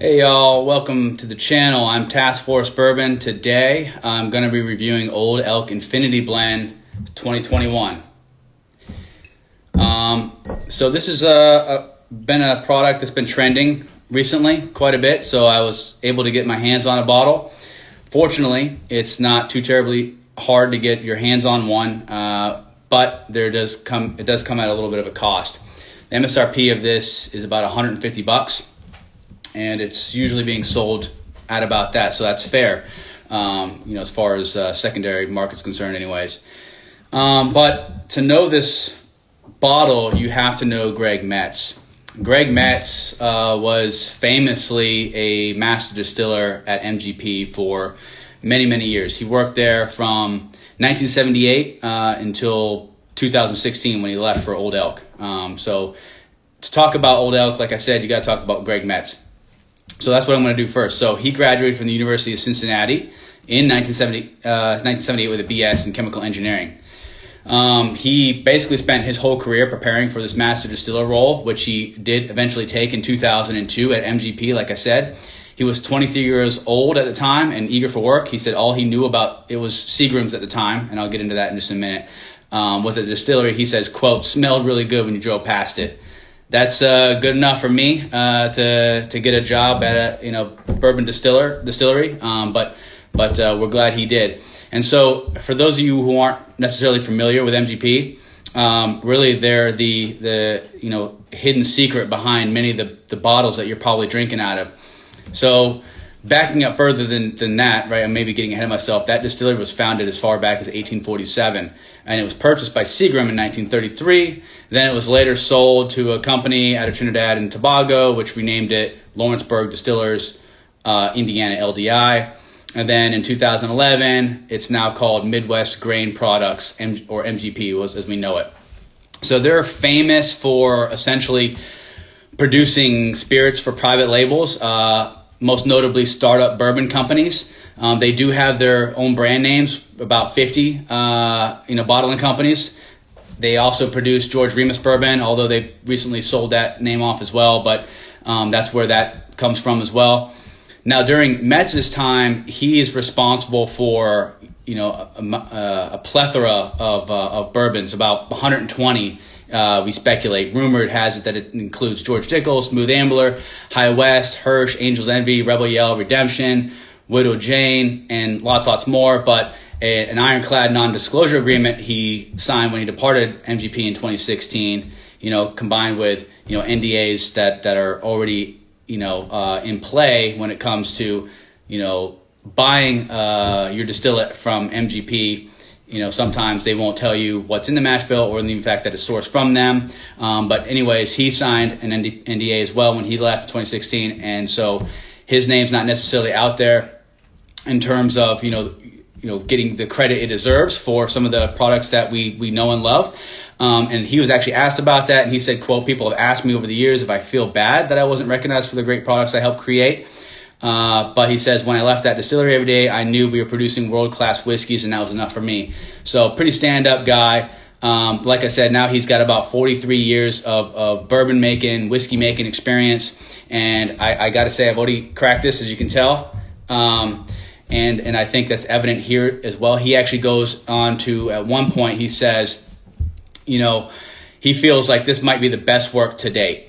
Hey y'all, welcome to the channel. I'm Task Force Bourbon. Today I'm going to be reviewing Old Elk Infinity Blend 2021. So this has been a product that's been trending recently quite a bit, so I was able to get my hands on a bottle. Fortunately, it's not too terribly hard to get your hands on one, but it does come at a little bit of a cost. The MSRP of this is about $150. And it's usually being sold at about that, so that's fair, as far as secondary market's concerned anyways. But to know this bottle, you have to know Greg Metze. Greg Metze was famously a Master Distiller at MGP for many, many years. He worked there from 1978 until 2016 when he left for Old Elk. So to talk about Old Elk, like I said, you got to talk about Greg Metze. So that's what I'm going to do first. So he graduated from the University of Cincinnati in 1978 with a BS in chemical engineering. He basically spent his whole career preparing for this master distiller role, which he did eventually take in 2002 at MGP, like I said. He was 23 years old at the time and eager for work. He said all he knew about, it was Seagram's at the time, and I'll get into that in just a minute, was at the distillery. He says, quote, smelled really good when you drove past it. That's good enough for me to get a job at a bourbon distillery, but we're glad he did. And so for those of you who aren't necessarily familiar with MGP, really they're the hidden secret behind many of the bottles that you're probably drinking out of. So backing up further than that, right? I'm maybe getting ahead of myself. That distillery was founded as far back as 1847, and it was purchased by Seagram in 1933. Then it was later sold to a company out of Trinidad and Tobago, which renamed it Lawrenceburg Distillers, Indiana LDI. And then in 2011, it's now called Midwest Grain Products, or MGP, as we know it. So they're famous for essentially producing spirits for private labels, most notably startup bourbon companies. They do have their own brand names, about 50 bottling companies. They also produce George Remus bourbon, although they recently sold that name off as well, but that's where that comes from as well. Now, during Metz's time, he is responsible for a plethora of bourbons, about 120. We speculate. Rumored has it that it includes George Dickel, Smooth Ambler, High West, Hirsch, Angel's Envy, Rebel Yell, Redemption, Widow Jane, and lots more. But an ironclad non-disclosure agreement he signed when he departed MGP in 2016, combined with NDAs that are already in play when it comes to buying your distillate from MGP. Sometimes they won't tell you what's in the mash bill or the fact that it's sourced from them. But anyways, he signed an NDA as well when he left in 2016. And so his name's not necessarily out there in terms of, getting the credit it deserves for some of the products that we know and love. And he was actually asked about that. And he said, quote, people have asked me over the years if I feel bad that I wasn't recognized for the great products I helped create. But he says, when I left that distillery every day, I knew we were producing world-class whiskeys, and that was enough for me. So pretty stand-up guy. Like I said, now he's got about 43 years of bourbon making, whiskey making experience. And I got to say, I've already cracked this, as you can tell. And I think that's evident here as well. He actually goes on to, at one point, he says, he feels like this might be the best work to date.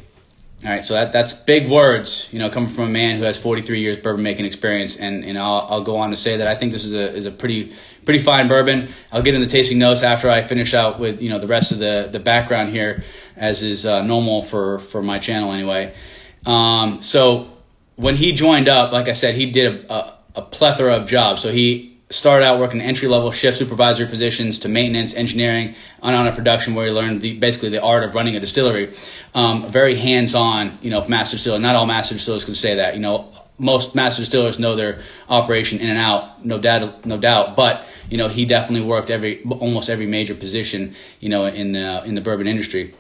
All right, so that's big words, coming from a man who has 43 years bourbon making experience, and I'll go on to say that I think this is a pretty fine bourbon. I'll get into tasting notes after I finish out with the rest of the background here, as is normal for my channel anyway. So when he joined up, like I said, he did a plethora of jobs. So he started out working entry-level shift supervisory positions to maintenance, engineering, on a production where he learned basically the art of running a distillery. Very hands-on, master distiller. Not all master distillers can say that. Most master distillers know their operation in and out, no doubt. But he definitely worked almost every major position, in the bourbon industry,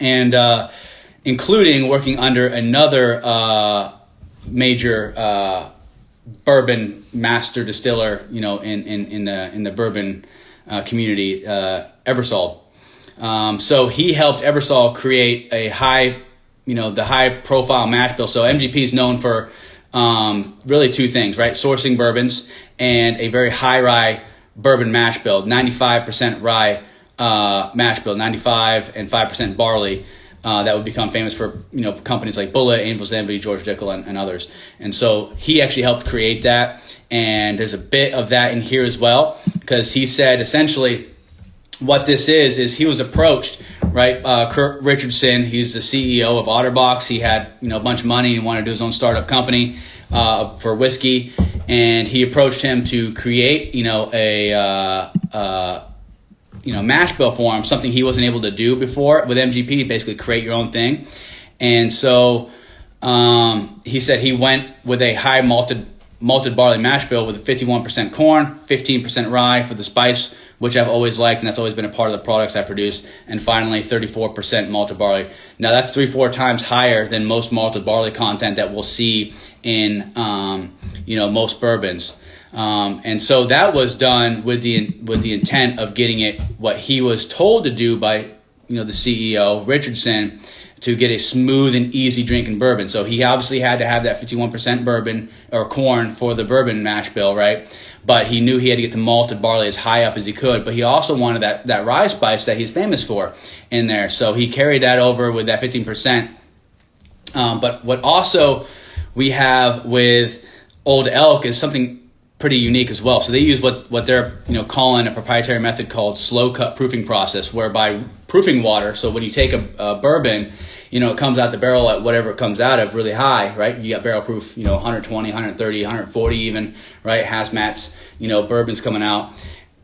and including working under another major bourbon master distiller, in the bourbon community, Ebersol. So he helped Ebersol create a high the high profile mash bill. So MGP is known for really two things, right? Sourcing bourbons and a very high rye bourbon mash bill, 95% rye mash bill, 95 and 5% barley. That would become famous for companies like Bulleit, Angel's Envy, George Dickel, and others. And so he actually helped create that. And there's a bit of that in here as well, because he said essentially what this is he was approached, right? Curt Richardson, he's the CEO of Otterbox. He had a bunch of money and wanted to do his own startup company for whiskey, and he approached him to create mash bill for him, something he wasn't able to do before with MGP. Basically, create your own thing. And so he said he went with a high malted barley mash bill with 51% corn, 15% rye for the spice, which I've always liked, and that's always been a part of the products I produce. And finally, 34% malted barley. Now that's 3-4 times higher than most malted barley content that we'll see in most bourbons. And so that was done with the intent of getting it what he was told to do by the CEO Richardson, to get a smooth and easy drinking bourbon. So he obviously had to have that 51% bourbon or corn for the bourbon mash bill, right? But he knew he had to get the malted barley as high up as he could. But he also wanted that rye spice that he's famous for in there. So he carried that over with that 15%. But what also we have with Old Elk is something pretty unique as well. So they use what they're calling a proprietary method called slow cut proofing process, whereby proofing water. So when you take a bourbon, it comes out the barrel at whatever it comes out of really high, right? You got barrel proof, 120, 130, 140 even, right? Hazmats, bourbons coming out,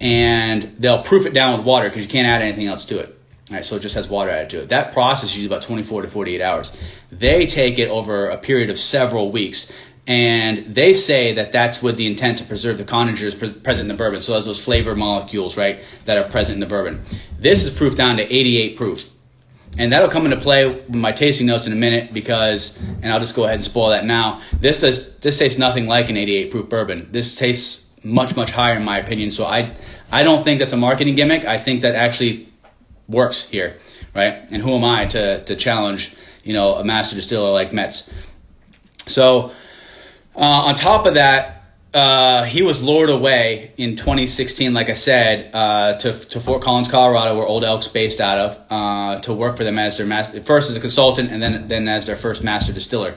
and they'll proof it down with water because you can't add anything else to it. All right, so it just has water added to it. That process usually about 24 to 48 hours. They take it over a period of several weeks. And they say that that's with the intent to preserve the congeners present in the bourbon. So as those flavor molecules, right, that are present in the bourbon. This is proof down to 88 proof. And that'll come into play with my tasting notes in a minute because, and I'll just go ahead and spoil that now, this tastes nothing like an 88 proof bourbon. This tastes much, much higher in my opinion. So I don't think that's a marketing gimmick. I think that actually works here, right? And who am I to challenge, a master distiller like Metz? So on top of that, he was lured away in 2016, like I said, to Fort Collins, Colorado, where Old Elk's based out of, to work for them as their first as a consultant and then as their first master distiller.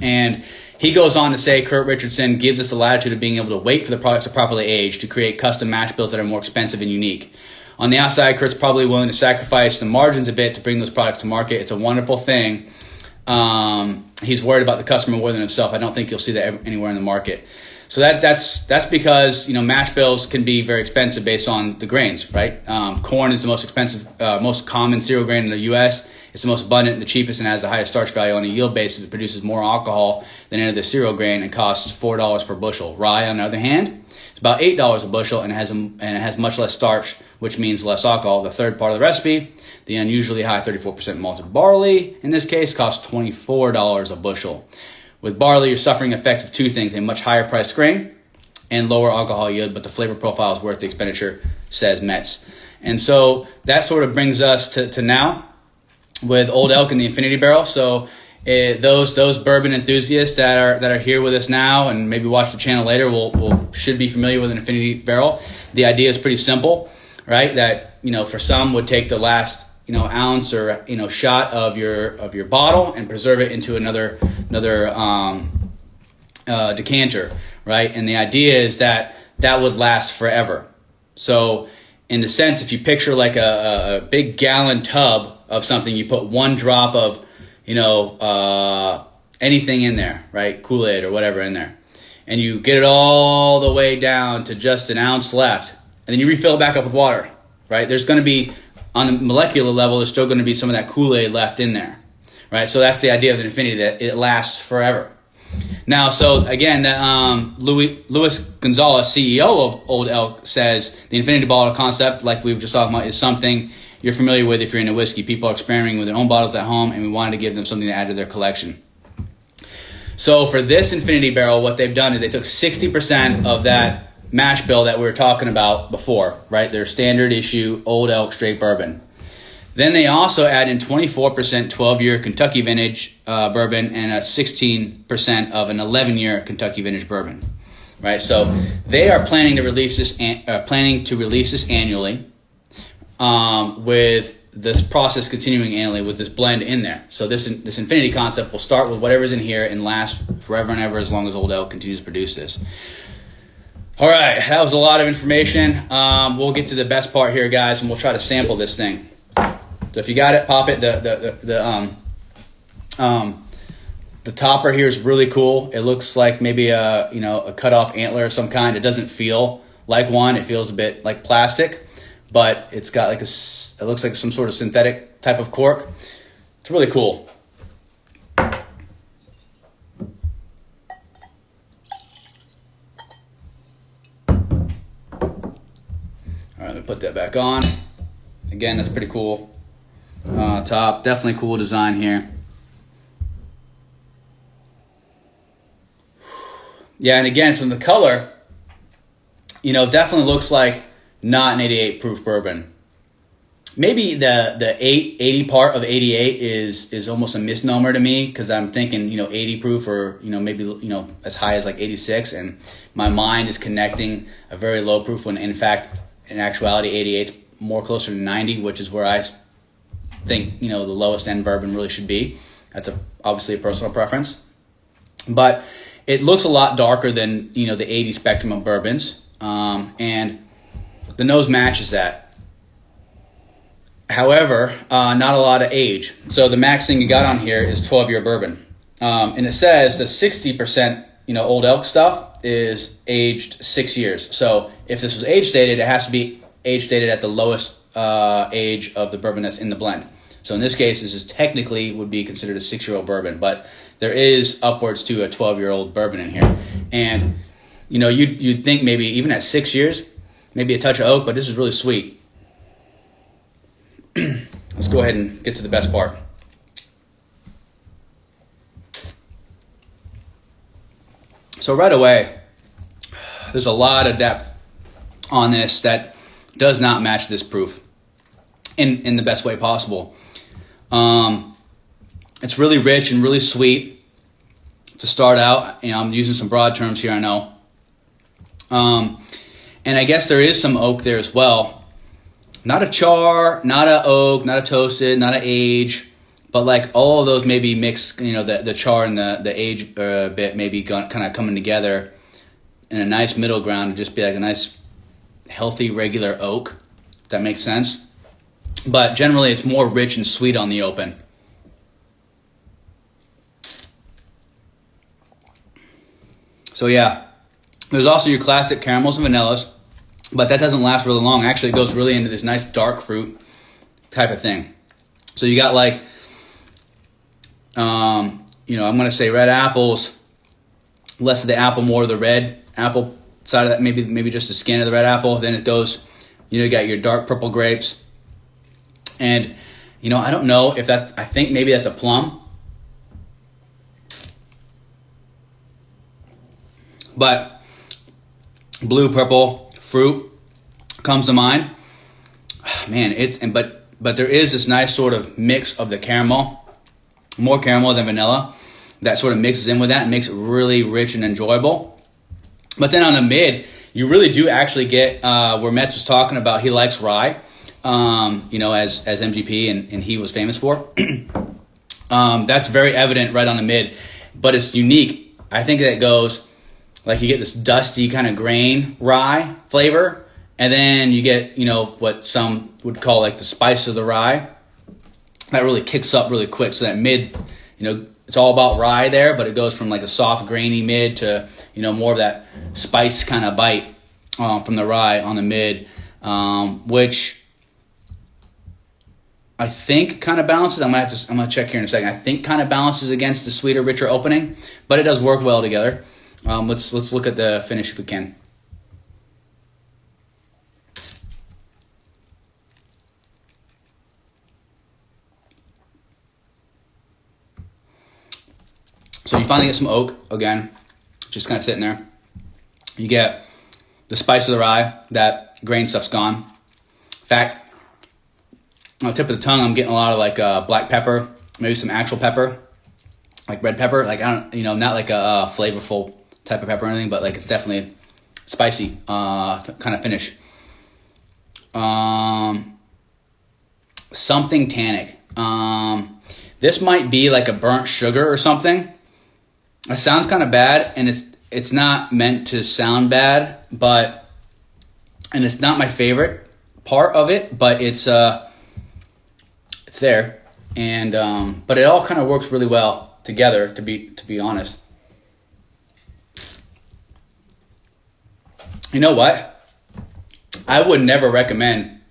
And he goes on to say, Curt Richardson gives us the latitude of being able to wait for the products to properly age to create custom mash bills that are more expensive and unique. On the outside, Curt's probably willing to sacrifice the margins a bit to bring those products to market. It's a wonderful thing. He's worried about the customer more than himself. I don't think you'll see that anywhere in the market. So that's because mash bills can be very expensive based on the grains, right? Corn is the most expensive, most common cereal grain in the U.S. It's the most abundant and the cheapest, and has the highest starch value on a yield basis. It produces more alcohol than any other cereal grain and costs $4 per bushel. Rye, on the other hand, it's about $8 a bushel and it has much less starch, which means less alcohol. The third part of the recipe, the unusually high 34% malted barley, in this case, costs $24 a bushel. With barley, you're suffering effects of two things: a much higher priced grain and lower alcohol yield, but the flavor profile is worth the expenditure, says Metz. And so that sort of brings us to now with Old Elk and the Infinity Barrel. So those bourbon enthusiasts that are here with us now and maybe watch the channel later should be familiar with an Infinity Barrel. The idea is pretty simple, right? That for some would take the last ounce or shot of your bottle and preserve it into another decanter, right? And the idea is that would last forever. So in the sense, if you picture like a big gallon tub of something, you put one drop of anything in there, right? Kool-Aid or whatever in there, and you get it all the way down to just an ounce left, and then you refill it back up with water, right? There's going to be, on a molecular level, there's still going to be some of that Kool-Aid left in there, right? So that's the idea of the Infinity, that it lasts forever. Now, so again, Luis Gonzalez, CEO of Old Elk, says the Infinity bottle concept, like we were just talking about, is something you're familiar with if you're into whiskey. People are experimenting with their own bottles at home, and we wanted to give them something to add to their collection. So for this Infinity Barrel, what they've done is they took 60% of that mash bill that we were talking about before, right? Their standard issue Old Elk straight bourbon. Then they also add in 24% 12-year Kentucky vintage bourbon and a 16% of an 11-year Kentucky vintage bourbon, right? So they are planning to release this annually, with this process continuing annually with this blend in there. So this infinity concept will start with whatever's in here and last forever and ever as long as Old Elk continues to produce this. All right, that was a lot of information. We'll get to the best part here, guys, and we'll try to sample this thing. So if you got it, pop it. The topper here is really cool. It looks like maybe a cut off antler of some kind. It doesn't feel like one. It feels a bit like plastic, but it's got like it looks like some sort of synthetic type of cork. It's really cool. All right, let me put that back on. Again, that's pretty cool. Top, definitely cool design here. Yeah, and again, from the color, definitely looks like not an 88 proof bourbon. Maybe the 80 part of 88 is almost a misnomer to me, because I'm thinking 80 proof or maybe as high as like 86, and my mind is connecting a very low proof when in fact in actuality 88's more closer to 90, which is where I think the lowest end bourbon really should be. That's obviously a personal preference, but it looks a lot darker than the 80 spectrum of bourbons, and the nose matches that. However, not a lot of age. So the max thing you got on here is 12-year bourbon, and it says the 60% Old Elk stuff is aged 6 years. So if this was age stated, it has to be age stated at the lowest age of the bourbon that's in the blend. So in this case, this is technically would be considered a 6-year-old bourbon, but there is upwards to a 12-year-old bourbon in here. And you'd think maybe even at 6 years, maybe a touch of oak, but this is really sweet. Let's go ahead and get to the best part. So right away, there's a lot of depth on this that does not match this proof in the best way possible. It's really rich and really sweet to start out. I'm using some broad terms here, I know. And I guess there is some oak there as well. Not a char, not a oak, not a toasted, not a age, but like all of those maybe mixed, the char and the age bit maybe kind of coming together in a nice middle ground to just be like a nice healthy regular oak, if that makes sense. But generally it's more rich and sweet on the open. So yeah, there's also your classic caramels and vanillas, but that doesn't last really long. Actually, it goes really into this nice dark fruit type of thing. So you got like, I'm going to say red apples, less of the apple, more of the red apple side of that, maybe just the skin of the red apple. Then it goes, you got your dark purple grapes. And, I don't know if I think maybe that's a plum. But blue purple fruit comes to mind. Man, but there is this nice sort of mix of the caramel, more caramel than vanilla, that sort of mixes in with that and makes it really rich and enjoyable. But then on the mid, you really do actually get where Metz was talking about. He likes rye, as MGP and he was famous for. That's very evident right on the mid, but it's unique. I think that goes like you get this dusty kind of grain rye flavor, and then you get what some would call like the spice of the rye that really kicks up really quick. So that mid, it's all about rye there, but it goes from like a soft grainy mid to more of that spice kind of bite from the rye on the mid, which I think kind of balances. I'm gonna check here in a second. I think kind of balances against the sweeter, richer opening, but it does work well together. Let's look at the finish if we can. So you finally get some oak again, just kind of sitting there. You get the spice of the rye. That grain stuff's gone. In fact, on the tip of the tongue, I'm getting a lot of like black pepper, maybe some actual pepper, like red pepper. Like I don't, not like a flavorful type of pepper or anything, but like it's definitely spicy kind of finish. Something tannic. This might be like a burnt sugar or something. It sounds kind of bad, and it's not meant to sound bad, and it's not my favorite part of it, but it's there, and but it all kind of works really well together. To be honest, you know what? I would never recommend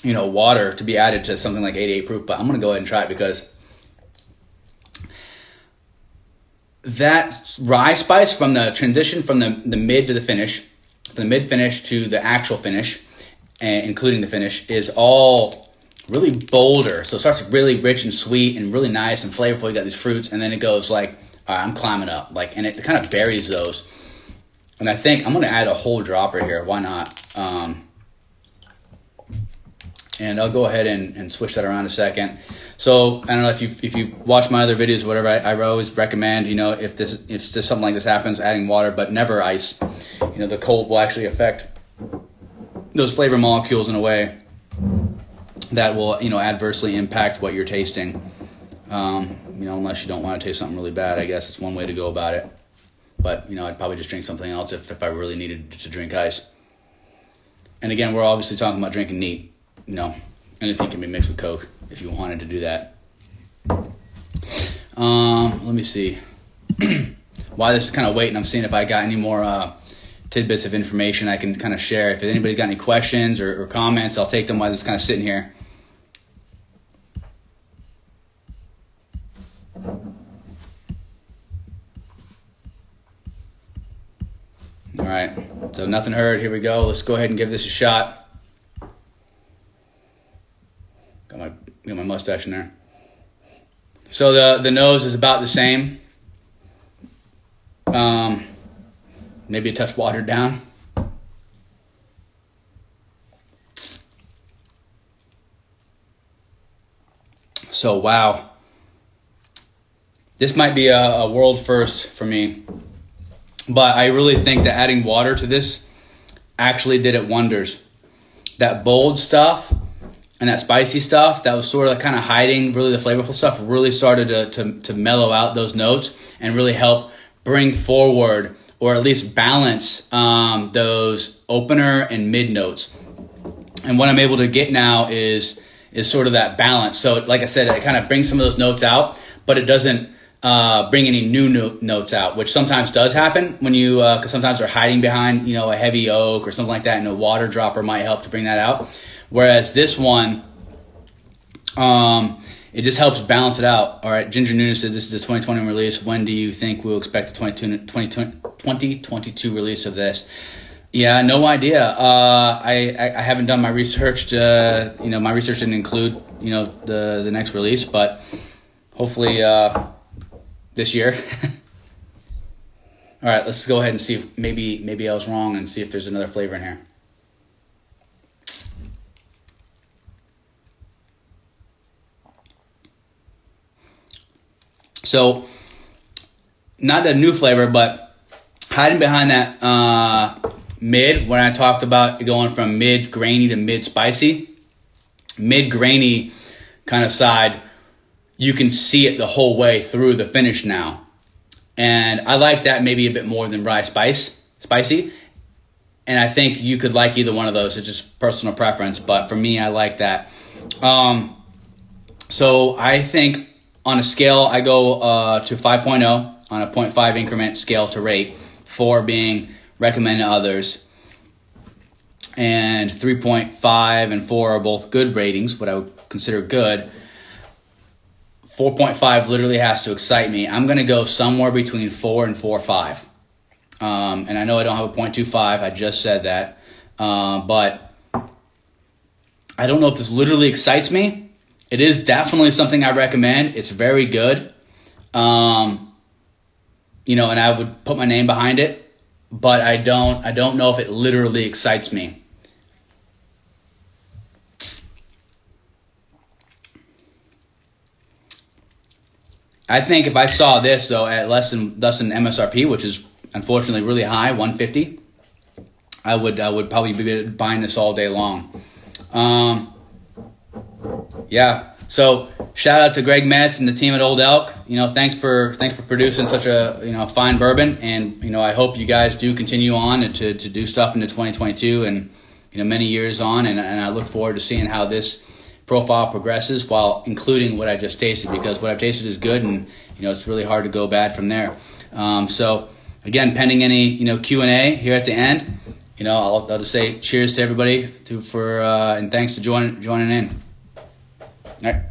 water to be added to something like 88 proof, but I'm gonna go ahead and try it because that rye spice from the transition from the mid to the finish, from the mid finish to the actual finish, and including the finish, is all really bolder. So it starts really rich and sweet and really nice and flavorful. You got these fruits, and then it goes like, all right, I'm climbing up, like, and it kind of buries those. And I think I'm gonna add a whole dropper here. Why not? And I'll go ahead and switch that around a second. So I don't know if you watch my other videos or whatever, I always recommend, if just something like this happens, adding water, but never ice. The cold will actually affect those flavor molecules in a way that will, adversely impact what you're tasting. Unless you don't want to taste something really bad, I guess it's one way to go about it. But, I'd probably just drink something else if I really needed to drink ice. And again, we're obviously talking about drinking neat. Anything can be mixed with Coke if you wanted to do that. Let me see. While this is kind of waiting, I'm seeing if I got any more tidbits of information I can kind of share. If anybody's got any questions or comments, I'll take them while this is kind of sitting here. All right, so nothing heard. Here we go. Let's go ahead and give this a shot. Got my mustache in there. So the nose is about the same. Maybe a touch watered down. So wow, this might be a world first for me. But I really think that adding water to this actually did it wonders. That bold stuff and that spicy stuff that was sort of kind of hiding really the flavorful stuff really started to mellow out those notes and really help bring forward or at least balance those opener and mid notes. And what I'm able to get now is sort of that balance. So like I said, it kind of brings some of those notes out, but it doesn't bring any new notes out, which sometimes does happen when you, because sometimes they're hiding behind, a heavy oak or something like that, and a water dropper might help to bring that out. Whereas this one, it just helps balance it out. All right, Ginger Nunes said this is the 2020 release. When do you think we'll expect the 2022 release of this? Yeah, no idea. I haven't done my research. My research didn't include, the next release, but hopefully this year. All right, let's go ahead and see if maybe I was wrong and see if there's another flavor in here. So, not a new flavor, but hiding behind that mid, when I talked about going from mid grainy to mid spicy, mid grainy kind of side, you can see it the whole way through the finish now. And I like that maybe a bit more than rye spicy. And I think you could like either one of those. It's just personal preference. But for me, I like that. So I think on a scale, I go to 5.0 on a 0.5 increment scale to rate. 4 being recommend to others. And 3.5 and 4 are both good ratings, what I would consider good. 4.5 literally has to excite me. I'm going to go somewhere between 4 and 4.5. And I know I don't have a 0.25. I just said that. But I don't know if this literally excites me. It is definitely something I recommend. It's very good. And I would put my name behind it. But I don't know if it literally excites me. I think if I saw this though at less than MSRP, which is unfortunately really high, 150, I would probably be buying this all day long. Yeah. So shout out to Greg Metze and the team at Old Elk. Thanks for producing such a fine bourbon, and I hope you guys do continue on to do stuff into 2022 and many years on, and I look forward to seeing how this profile progresses while including what I just tasted, because what I've tasted is good, and it's really hard to go bad from there. So again, pending any Q&A here at the end, I'll just say cheers to everybody and thanks to joining in. All right.